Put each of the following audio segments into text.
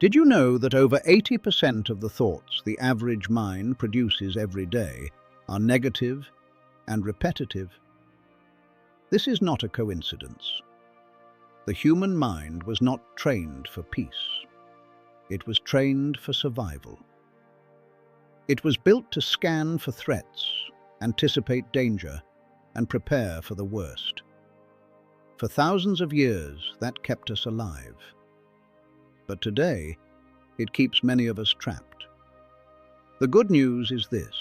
Did you know that over 80% of the thoughts the average mind produces every day are negative and repetitive? This is not a coincidence. The human mind was not trained for peace. It was trained for survival. It was built to scan for threats, anticipate danger, and prepare for the worst. For thousands of years, that kept us alive. But today, it keeps many of us trapped. The good news is this: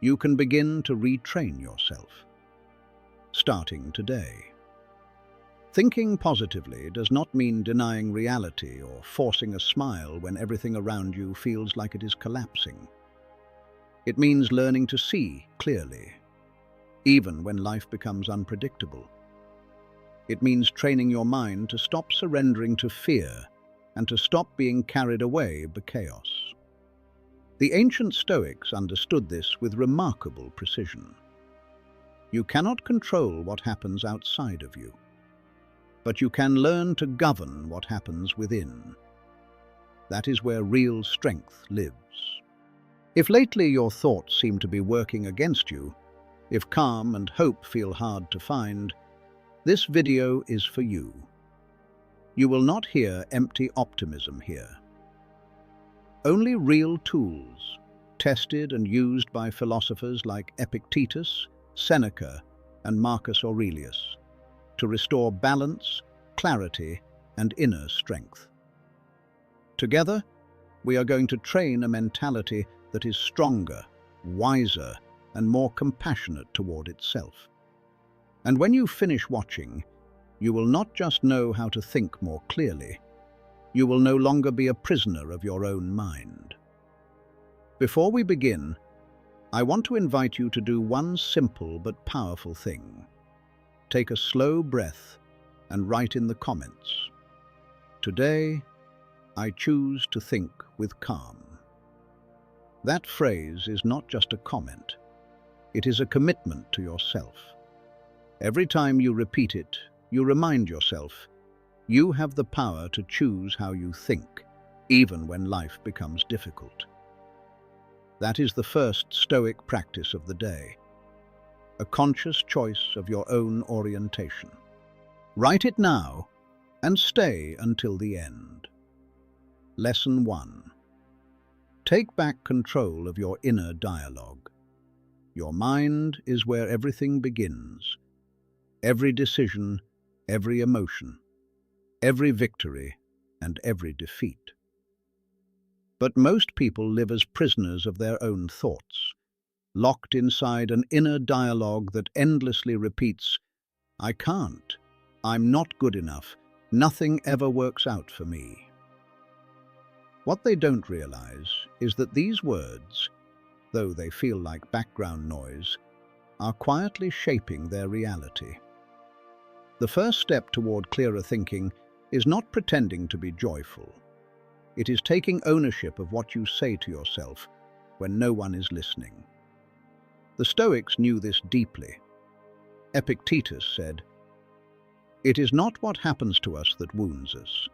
you can begin to retrain yourself, starting today. Thinking positively does not mean denying reality or forcing a smile when everything around you feels like it is collapsing. It means learning to see clearly, even when life becomes unpredictable. It means training your mind to stop surrendering to fear and to stop being carried away by chaos. The ancient Stoics understood this with remarkable precision. You cannot control what happens outside of you, but you can learn to govern what happens within. That is where real strength lives. If lately your thoughts seem to be working against you, if calm and hope feel hard to find, this video is for you. You will not hear empty optimism here. Only real tools, tested and used by philosophers like Epictetus, Seneca, and Marcus Aurelius, to restore balance, clarity, and inner strength. Together, we are going to train a mentality that is stronger, wiser, and more compassionate toward itself. And when you finish watching, you will not just know how to think more clearly, you will no longer be a prisoner of your own mind. Before we begin, I want to invite you to do one simple but powerful thing. Take a slow breath and write in the comments, "Today, I choose to think with calm." That phrase is not just a comment. It is a commitment to yourself. Every time you repeat it, you remind yourself, you have the power to choose how you think, even when life becomes difficult. That is the first Stoic practice of the day, a conscious choice of your own orientation. Write it now and stay until the end. Lesson 1. Take back control of your inner dialogue. Your mind is where everything begins. Every decision, every emotion, every victory, and every defeat. But most people live as prisoners of their own thoughts, locked inside an inner dialogue that endlessly repeats, "I can't, I'm not good enough, nothing ever works out for me." What they don't realize is that these words, though they feel like background noise, are quietly shaping their reality. The first step toward clearer thinking is not pretending to be joyful. It is taking ownership of what you say to yourself when no one is listening. The Stoics knew this deeply. Epictetus said, "It is not what happens to us that wounds us.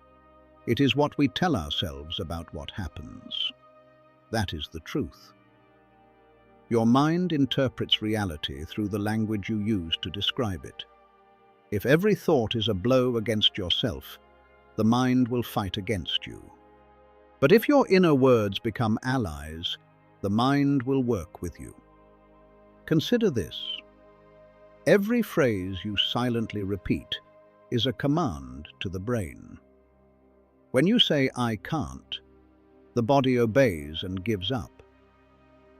It is what we tell ourselves about what happens. That is the truth." Your mind interprets reality through the language you use to describe it. If every thought is a blow against yourself, the mind will fight against you. But if your inner words become allies, the mind will work with you. Consider this. Every phrase you silently repeat is a command to the brain. When you say, "I can't," the body obeys and gives up.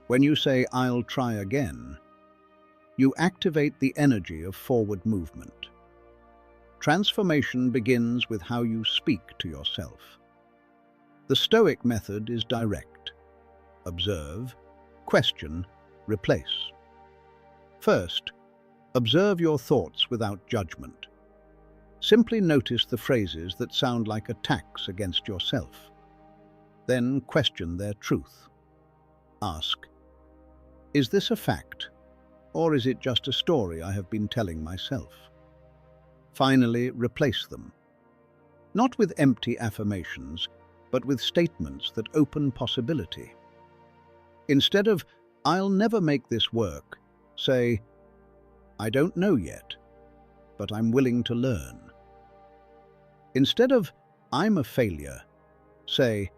When you say, "I'll try again," you activate the energy of forward movement. Transformation begins with how you speak to yourself. The Stoic method is direct. Observe, question, replace. First, observe your thoughts without judgment. Simply notice the phrases that sound like attacks against yourself. Then question their truth. Ask, "Is this a fact, or is it just a story I have been telling myself?" Finally, replace them. Not with empty affirmations, but with statements that open possibility. Instead of, "I'll never make this work," say, "I don't know yet, but I'm willing to learn." Instead of, "I'm a failure," say,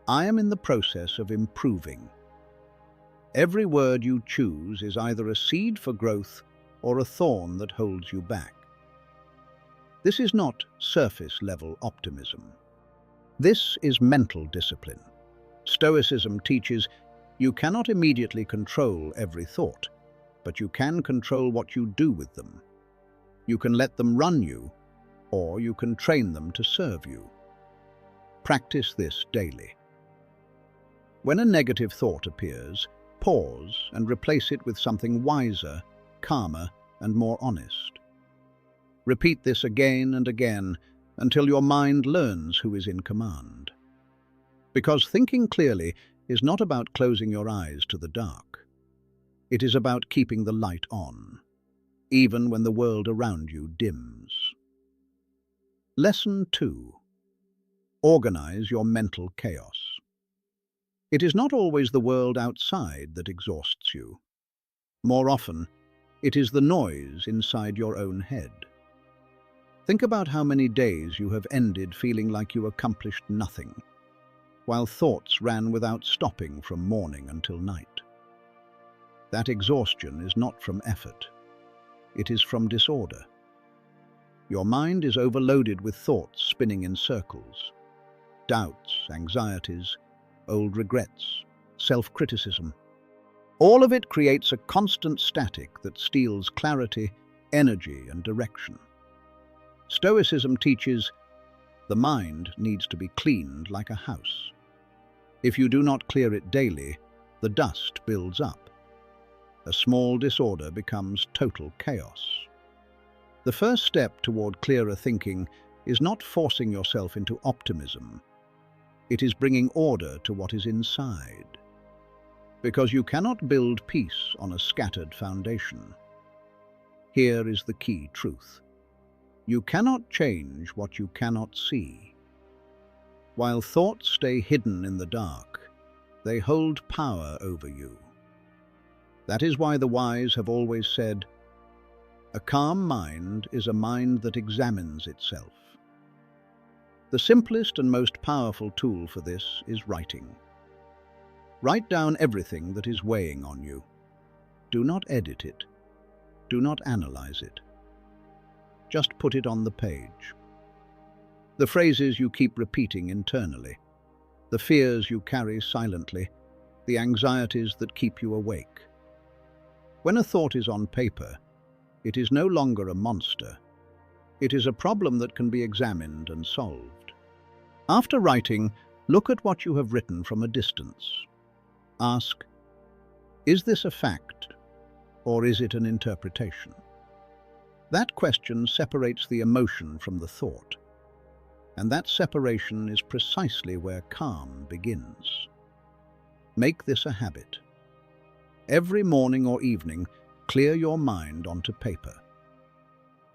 "I am in the process of improving." Every word you choose is either a seed for growth or a thorn that holds you back. This is not surface-level optimism. This is mental discipline. Stoicism teaches you cannot immediately control every thought, but you can control what you do with them. You can let them run you, or you can train them to serve you. Practice this daily. When a negative thought appears, pause and replace it with something wiser, calmer, and more honest. Repeat this again and again until your mind learns who is in command. Because thinking clearly is not about closing your eyes to the dark. It is about keeping the light on, even when the world around you dims. Lesson 2. Organize your mental chaos. It is not always the world outside that exhausts you. More often, it is the noise inside your own head. Think about how many days you have ended feeling like you accomplished nothing, while thoughts ran without stopping from morning until night. That exhaustion is not from effort. It is from disorder. Your mind is overloaded with thoughts spinning in circles. Doubts, anxieties, old regrets, self-criticism. All of it creates a constant static that steals clarity, energy, and direction. Stoicism teaches the mind needs to be cleaned like a house. If you do not clear it daily, the dust builds up. A small disorder becomes total chaos. The first step toward clearer thinking is not forcing yourself into optimism. It is bringing order to what is inside. Because you cannot build peace on a scattered foundation. Here is the key truth. You cannot change what you cannot see. While thoughts stay hidden in the dark, they hold power over you. That is why the wise have always said, "A calm mind is a mind that examines itself." The simplest and most powerful tool for this is writing. Write down everything that is weighing on you. Do not edit it. Do not analyze it. Just put it on the page. The phrases you keep repeating internally, the fears you carry silently, the anxieties that keep you awake. When a thought is on paper, it is no longer a monster. It is a problem that can be examined and solved. After writing, look at what you have written from a distance. Ask, is this a fact, or is it an interpretation? That question separates the emotion from the thought, and that separation is precisely where calm begins. Make this a habit. Every morning or evening, clear your mind onto paper.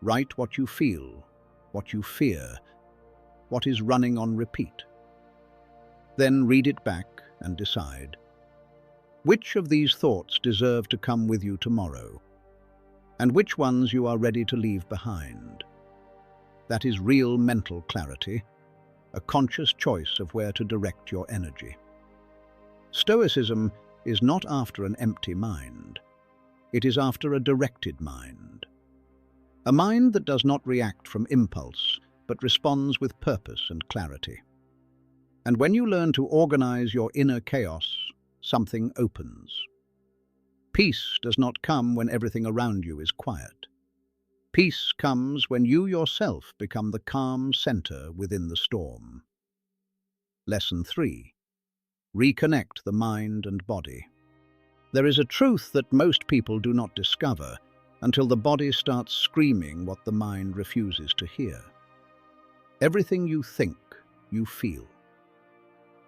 Write what you feel, what you fear, what is running on repeat. Then read it back and decide, which of these thoughts deserve to come with you tomorrow, and which ones you are ready to leave behind. That is real mental clarity, a conscious choice of where to direct your energy. Stoicism is not after an empty mind. It is after a directed mind. A mind that does not react from impulse, but responds with purpose and clarity. And when you learn to organize your inner chaos, something opens. Peace does not come when everything around you is quiet. Peace comes when you yourself become the calm center within the storm. Lesson 3. Reconnect the mind and body. There is a truth that most people do not discover until the body starts screaming what the mind refuses to hear. Everything you think, you feel.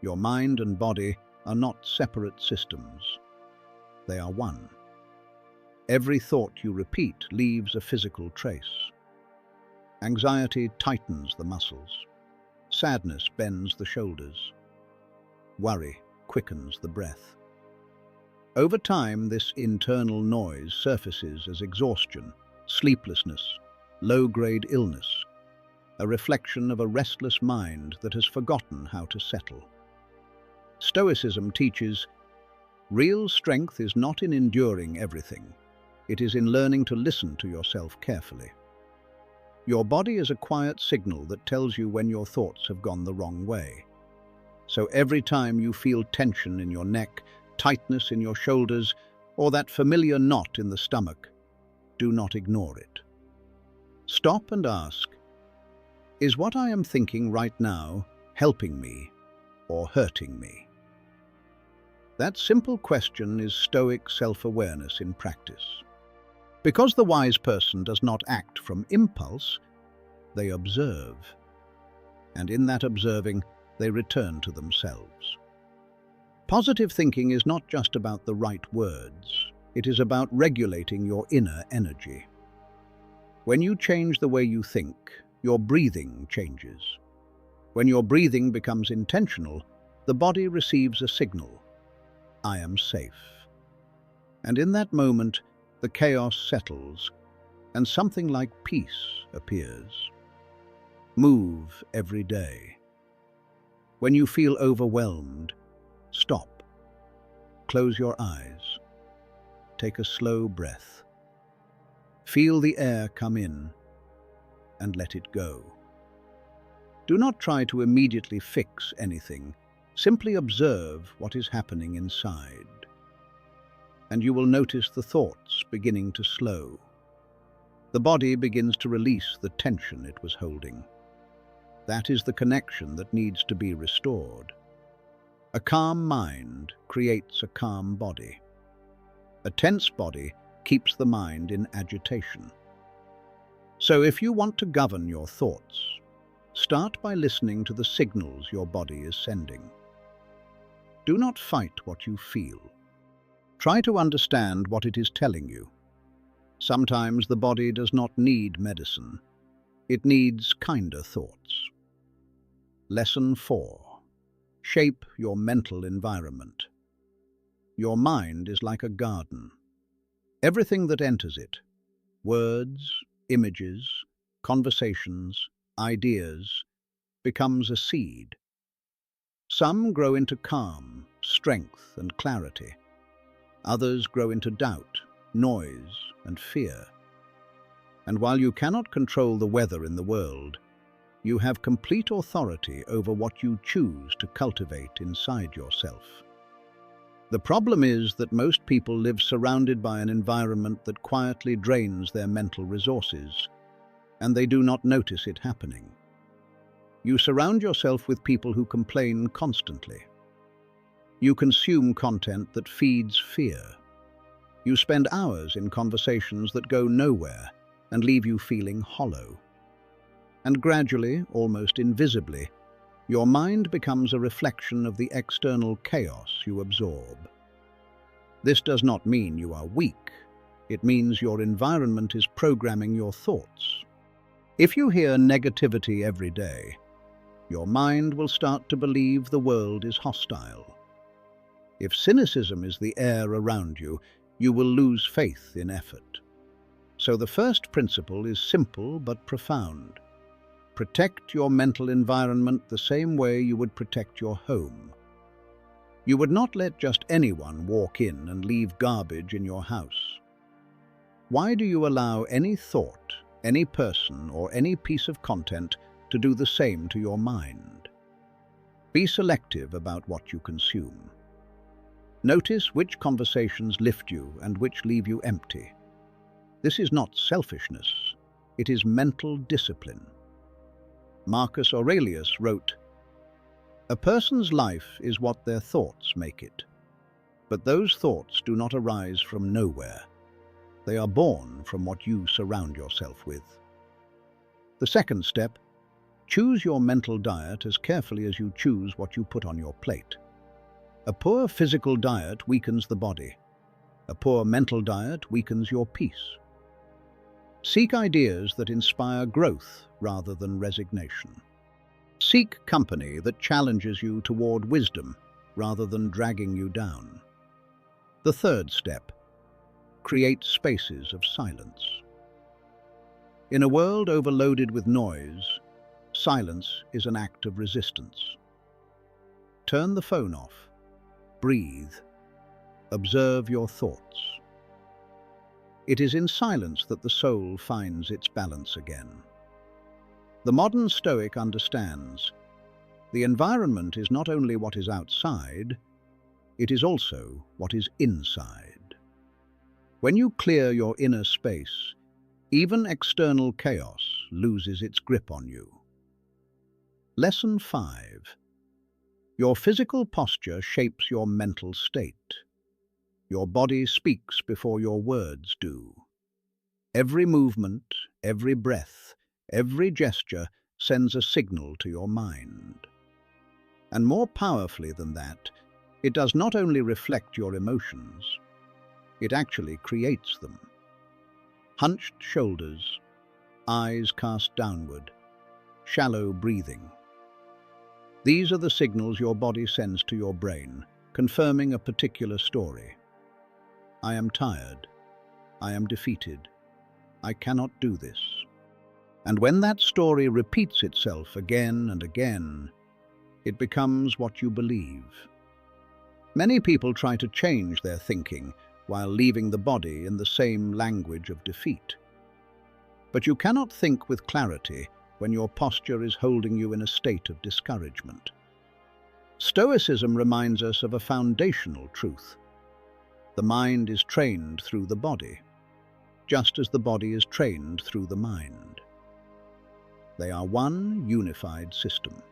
Your mind and body are not separate systems. They are one. Every thought you repeat leaves a physical trace. Anxiety tightens the muscles. Sadness bends the shoulders. Worry quickens the breath. Over time, this internal noise surfaces as exhaustion, sleeplessness, low-grade illness, a reflection of a restless mind that has forgotten how to settle. Stoicism teaches, real strength is not in enduring everything. It is in learning to listen to yourself carefully. Your body is a quiet signal that tells you when your thoughts have gone the wrong way. So every time you feel tension in your neck, tightness in your shoulders, or that familiar knot in the stomach, do not ignore it. Stop and ask, is what I am thinking right now helping me or hurting me? That simple question is Stoic self-awareness in practice. Because the wise person does not act from impulse, they observe. And in that observing, they return to themselves. Positive thinking is not just about the right words. It is about regulating your inner energy. When you change the way you think, your breathing changes. When your breathing becomes intentional, the body receives a signal. I am safe. And in that moment, the chaos settles, and something like peace appears. Move every day. When you feel overwhelmed, stop. Close your eyes. Take a slow breath. Feel the air come in and let it go. Do not try to immediately fix anything. Simply observe what is happening inside. And you will notice the thoughts beginning to slow. The body begins to release the tension it was holding. That is the connection that needs to be restored. A calm mind creates a calm body. A tense body keeps the mind in agitation. So if you want to govern your thoughts, start by listening to the signals your body is sending. Do not fight what you feel. Try to understand what it is telling you. Sometimes the body does not need medicine. It needs kinder thoughts. Lesson 4. Shape your mental environment. Your mind is like a garden. Everything that enters it, words, images, conversations, ideas, becomes a seed. Some grow into calm, strength, and clarity. Others grow into doubt, noise, and fear. And while you cannot control the weather in the world, you have complete authority over what you choose to cultivate inside yourself. The problem is that most people live surrounded by an environment that quietly drains their mental resources, and they do not notice it happening. You surround yourself with people who complain constantly. You consume content that feeds fear. You spend hours in conversations that go nowhere and leave you feeling hollow. And gradually, almost invisibly, your mind becomes a reflection of the external chaos you absorb. This does not mean you are weak. It means your environment is programming your thoughts. If you hear negativity every day, your mind will start to believe the world is hostile. If cynicism is the air around you, you will lose faith in effort. So the first principle is simple but profound. Protect your mental environment the same way you would protect your home. You would not let just anyone walk in and leave garbage in your house. Why do you allow any thought, any person, or any piece of content to do the same to your mind? Be selective about what you consume. Notice which conversations lift you and which leave you empty. This is not selfishness, it is mental discipline. Marcus Aurelius wrote, "A person's life is what their thoughts make it. But those thoughts do not arise from nowhere. They are born from what you surround yourself with." The second step, choose your mental diet as carefully as you choose what you put on your plate. A poor physical diet weakens the body. A poor mental diet weakens your peace. Seek ideas that inspire growth rather than resignation. Seek company that challenges you toward wisdom rather than dragging you down. The third step: create spaces of silence. In a world overloaded with noise, silence is an act of resistance. Turn the phone off, breathe, observe your thoughts. It is in silence that the soul finds its balance again. The modern Stoic understands the environment is not only what is outside, it is also what is inside. When you clear your inner space, even external chaos loses its grip on you. Lesson 5. Your physical posture shapes your mental state. Your body speaks before your words do. Every movement, every breath, every gesture sends a signal to your mind. And more powerfully than that, it does not only reflect your emotions, it actually creates them. Hunched shoulders, eyes cast downward, shallow breathing. These are the signals your body sends to your brain, confirming a particular story. I am tired. I am defeated. I cannot do this. And when that story repeats itself again and again, it becomes what you believe. Many people try to change their thinking while leaving the body in the same language of defeat. But you cannot think with clarity when your posture is holding you in a state of discouragement. Stoicism reminds us of a foundational truth. The mind is trained through the body, just as the body is trained through the mind. They are one unified system.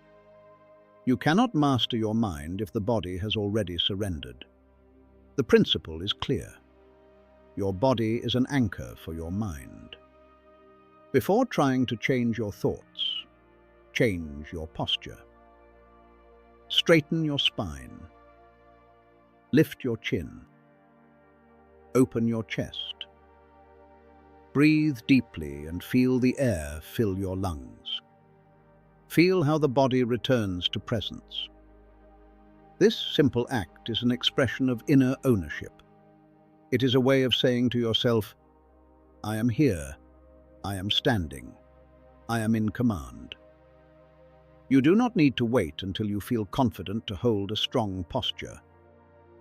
You cannot master your mind if the body has already surrendered. The principle is clear. Your body is an anchor for your mind. Before trying to change your thoughts, change your posture. Straighten your spine. Lift your chin. Open your chest. Breathe deeply and feel the air fill your lungs. Feel how the body returns to presence. This simple act is an expression of inner ownership. It is a way of saying to yourself, I am here, I am standing, I am in command. You do not need to wait until you feel confident to hold a strong posture.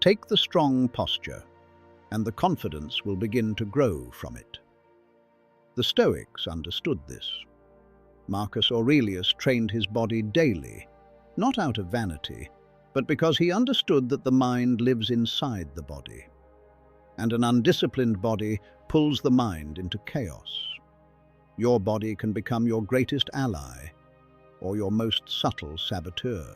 Take the strong posture, and the confidence will begin to grow from it. The Stoics understood this. Marcus Aurelius trained his body daily, not out of vanity, but because he understood that the mind lives inside the body, and an undisciplined body pulls the mind into chaos. Your body can become your greatest ally or your most subtle saboteur.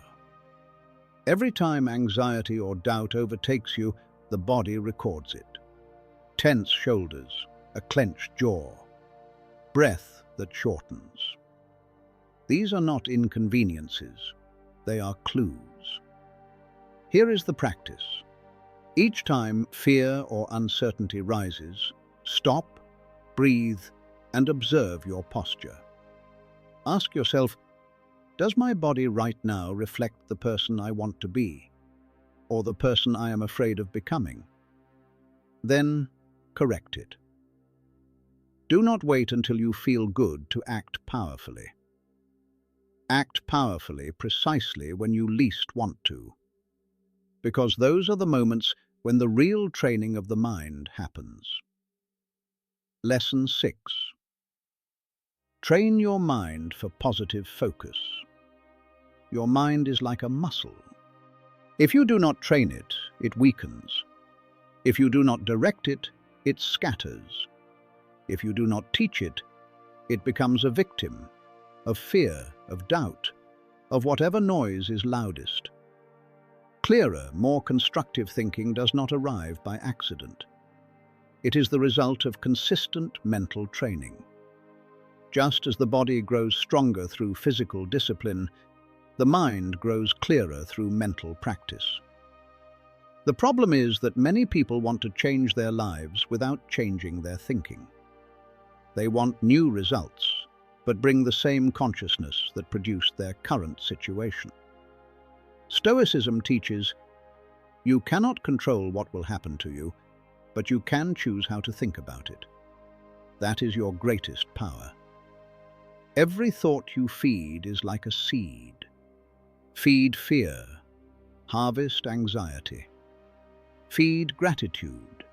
Every time anxiety or doubt overtakes you, the body records it. Tense shoulders, a clenched jaw, breath that shortens. These are not inconveniences, they are clues. Here is the practice. Each time fear or uncertainty rises, stop, breathe, and observe your posture. Ask yourself, does my body right now reflect the person I want to be, or the person I am afraid of becoming? Then, correct it. Do not wait until you feel good to act powerfully. Act powerfully precisely when you least want to, because those are the moments when the real training of the mind happens. Lesson 6. Train your mind for positive focus. Your mind is like a muscle. If you do not train it, it weakens. If you do not direct it, it scatters. If you do not teach it, it becomes a victim of fear, of doubt, of whatever noise is loudest. Clearer, more constructive thinking does not arrive by accident. It is the result of consistent mental training. Just as the body grows stronger through physical discipline, the mind grows clearer through mental practice. The problem is that many people want to change their lives without changing their thinking. They want new results, but bring the same consciousness that produced their current situation. Stoicism teaches, you cannot control what will happen to you, but you can choose how to think about it. That is your greatest power. Every thought you feed is like a seed. Feed fear, harvest anxiety. Feed gratitude,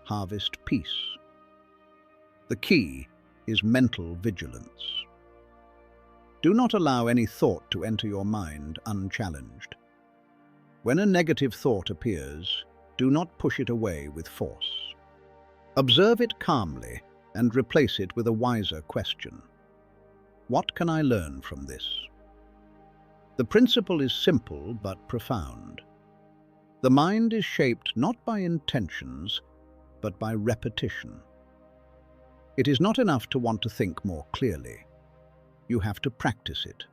harvest peace. The key is mental vigilance. Do not allow any thought to enter your mind unchallenged. When a negative thought appears, do not push it away with force. Observe it calmly and replace it with a wiser question. What can I learn from this? The principle is simple but profound. The mind is shaped not by intentions, but by repetition. It is not enough to want to think more clearly. You have to practice it.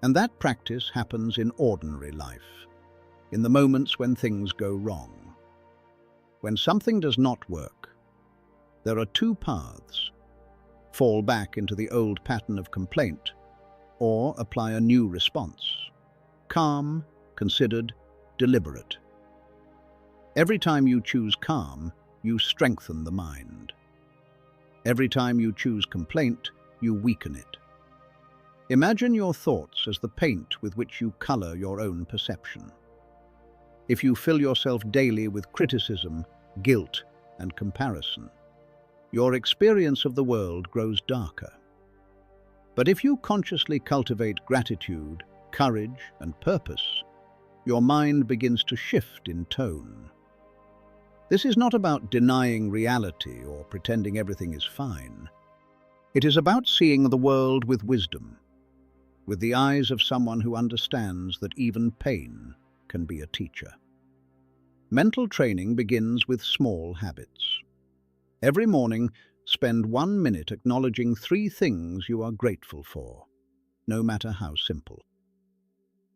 And that practice happens in ordinary life, in the moments when things go wrong. When something does not work, there are two paths: fall back into the old pattern of complaint, or apply a new response, calm, considered, deliberate. Every time you choose calm, you strengthen the mind. Every time you choose complaint, you weaken it. Imagine your thoughts as the paint with which you color your own perception. If you fill yourself daily with criticism, guilt, and comparison, your experience of the world grows darker. But if you consciously cultivate gratitude, courage, and purpose, your mind begins to shift in tone. This is not about denying reality or pretending everything is fine. It is about seeing the world with wisdom, with the eyes of someone who understands that even pain can be a teacher. Mental training begins with small habits. Every morning, spend 1 minute acknowledging 3 things you are grateful for, no matter how simple.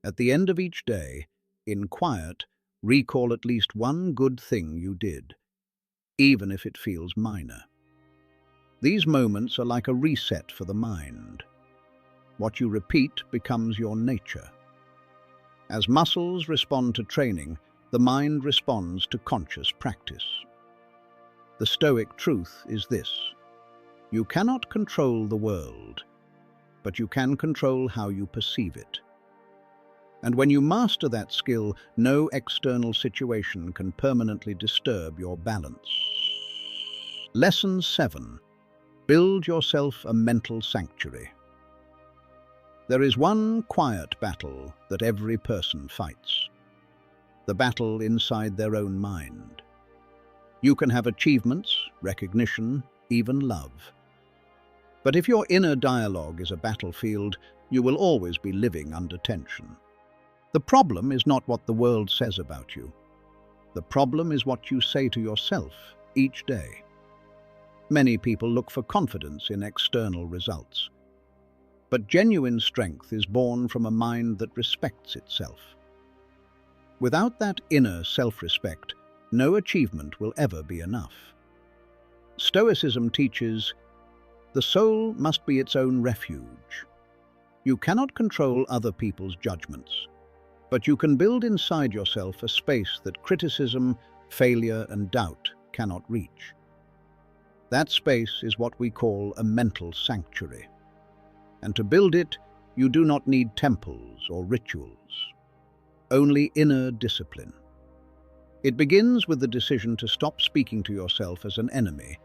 At the end of each day, in quiet, recall at least one good thing you did, even if it feels minor. These moments are like a reset for the mind. What you repeat becomes your nature. As muscles respond to training, the mind responds to conscious practice. The Stoic truth is this: you cannot control the world, but you can control how you perceive it. And when you master that skill, no external situation can permanently disturb your balance. Lesson 7. Build yourself a mental sanctuary. There is one quiet battle that every person fights: the battle inside their own mind. You can have achievements, recognition, even love. But if your inner dialogue is a battlefield, you will always be living under tension. The problem is not what the world says about you. The problem is what you say to yourself each day. Many people look for confidence in external results. But genuine strength is born from a mind that respects itself. Without that inner self-respect, no achievement will ever be enough. Stoicism teaches, the soul must be its own refuge. You cannot control other people's judgments, but you can build inside yourself a space that criticism, failure, and doubt cannot reach. That space is what we call a mental sanctuary. And to build it, you do not need temples or rituals, only inner discipline. It begins with the decision to stop speaking to yourself as an enemy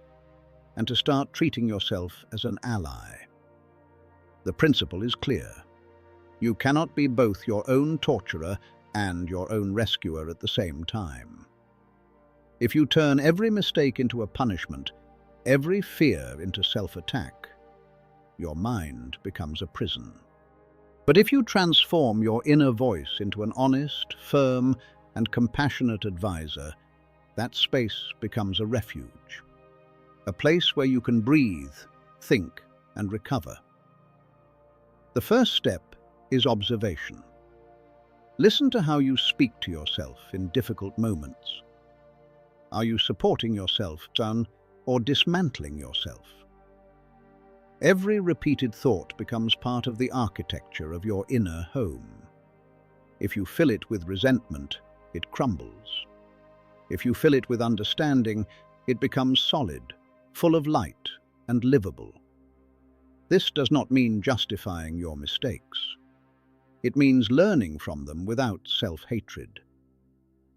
and to start treating yourself as an ally. The principle is clear. You cannot be both your own torturer and your own rescuer at the same time. If you turn every mistake into a punishment, every fear into self-attack, your mind becomes a prison. But if you transform your inner voice into an honest, firm, and compassionate advisor, that space becomes a refuge, a place where you can breathe, think, and recover. The first step is observation. Listen to how you speak to yourself in difficult moments. Are you supporting yourself, or dismantling yourself? Every repeated thought becomes part of the architecture of your inner home. If you fill it with resentment, it crumbles. If you fill it with understanding, it becomes solid, full of light, and livable. This does not mean justifying your mistakes. It means learning from them without self-hatred.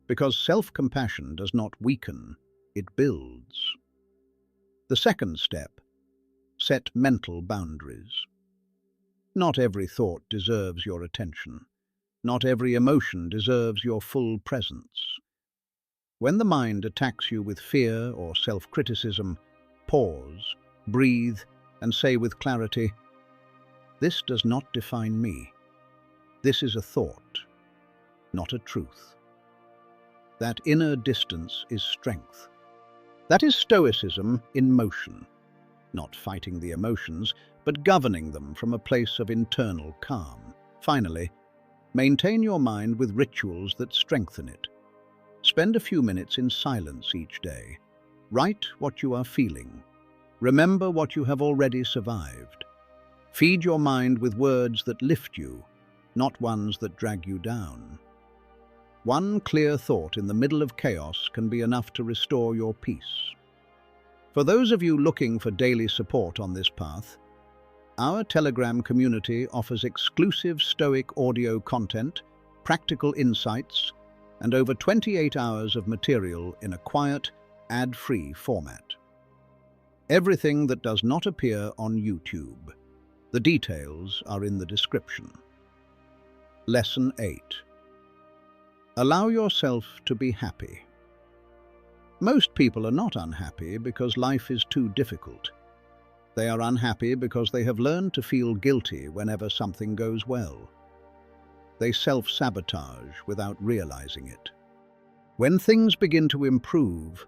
Because self-compassion does not weaken, it builds. The second step: set mental boundaries. Not every thought deserves your attention. Not every emotion deserves your full presence. When the mind attacks you with fear or self-criticism, pause, breathe, and say with clarity, "This does not define me. This is a thought, not a truth." That inner distance is strength. That is Stoicism in motion. Not fighting the emotions, but governing them from a place of internal calm. Finally, maintain your mind with rituals that strengthen it. Spend a few minutes in silence each day. Write what you are feeling. Remember what you have already survived. Feed your mind with words that lift you, not ones that drag you down. One clear thought in the middle of chaos can be enough to restore your peace. For those of you looking for daily support on this path, our Telegram community offers exclusive Stoic audio content, practical insights, and over 28 hours of material in a quiet, ad-free format. Everything that does not appear on YouTube. The details are in the description. Lesson 8. Allow yourself to be happy. Most people are not unhappy because life is too difficult. They are unhappy because they have learned to feel guilty whenever something goes well. They self-sabotage without realizing it. When things begin to improve,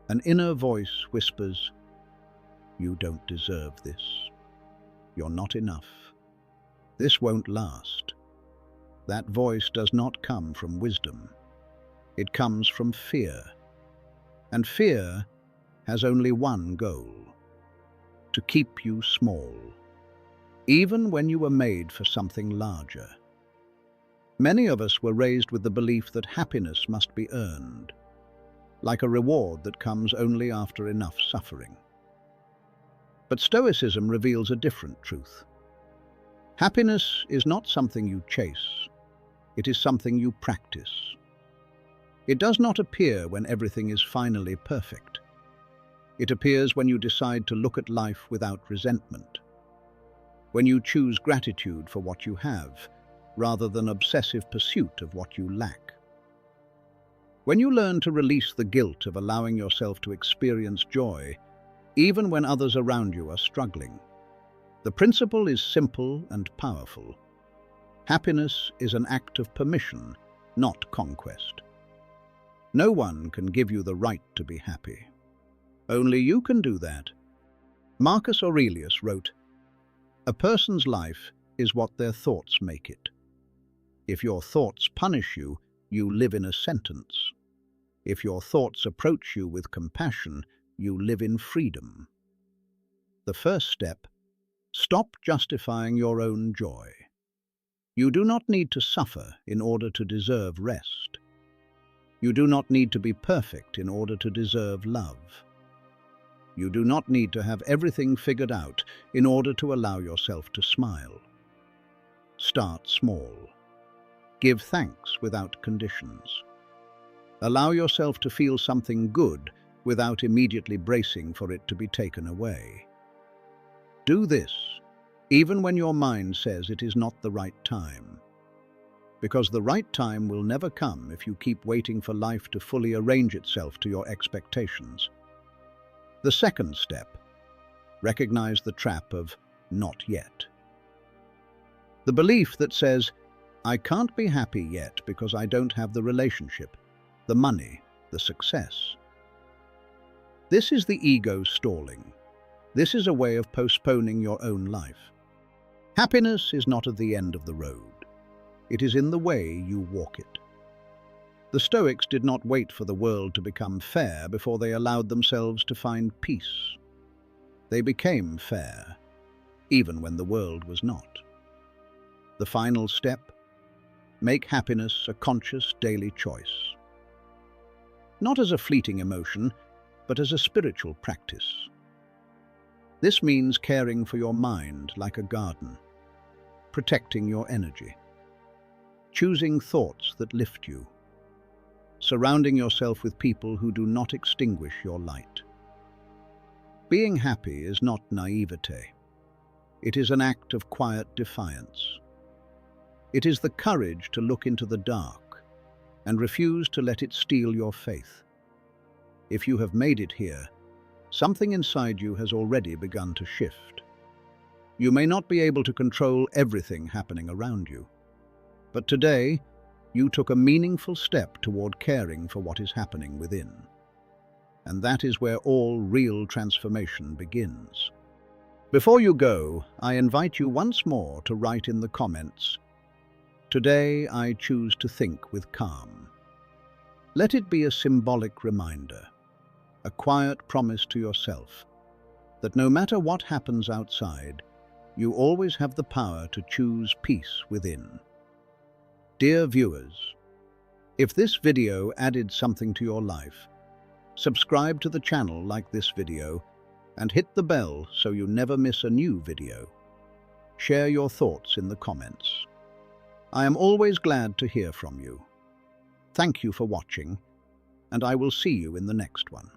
an inner voice whispers, "You don't deserve this. You're not enough. This won't last." That voice does not come from wisdom. It comes from fear. And fear has only one goal: to keep you small, even when you were made for something larger. Many of us were raised with the belief that happiness must be earned, like a reward that comes only after enough suffering. But Stoicism reveals a different truth. Happiness is not something you chase. It is something you practice. It does not appear when everything is finally perfect. It appears when you decide to look at life without resentment. When you choose gratitude for what you have, rather than obsessive pursuit of what you lack. When you learn to release the guilt of allowing yourself to experience joy, even when others around you are struggling. The principle is simple and powerful. Happiness is an act of permission, not conquest. No one can give you the right to be happy. Only you can do that. Marcus Aurelius wrote, "A person's life is what their thoughts make it. If your thoughts punish you, you live in a sentence. If your thoughts approach you with compassion, you live in freedom." The first step: stop justifying your own joy. You do not need to suffer in order to deserve rest. You do not need to be perfect in order to deserve love. You do not need to have everything figured out in order to allow yourself to smile. Start small. Give thanks without conditions. Allow yourself to feel something good without immediately bracing for it to be taken away. Do this, even when your mind says it is not the right time. Because the right time will never come if you keep waiting for life to fully arrange itself to your expectations. The second step: recognize the trap of not yet. The belief that says, "I can't be happy yet because I don't have the relationship, the money, the success." This is the ego stalling. This is a way of postponing your own life. Happiness is not at the end of the road. It is in the way you walk it. The Stoics did not wait for the world to become fair before they allowed themselves to find peace. They became fair, even when the world was not. The final step: make happiness a conscious daily choice. Not as a fleeting emotion, but as a spiritual practice. This means caring for your mind like a garden, protecting your energy, choosing thoughts that lift you, surrounding yourself with people who do not extinguish your light. Being happy is not naivete. It is an act of quiet defiance. It is the courage to look into the dark and refuse to let it steal your faith. If you have made it here, something inside you has already begun to shift. You may not be able to control everything happening around you, but today you took a meaningful step toward caring for what is happening within. And that is where all real transformation begins. Before you go, I invite you once more to write in the comments, "Today I choose to think with calm." Let it be a symbolic reminder, a quiet promise to yourself, that no matter what happens outside, you always have the power to choose peace within. Dear viewers, if this video added something to your life, subscribe to the channel like this video and hit the bell so you never miss a new video. Share your thoughts in the comments. I am always glad to hear from you. Thank you for watching, and I will see you in the next one.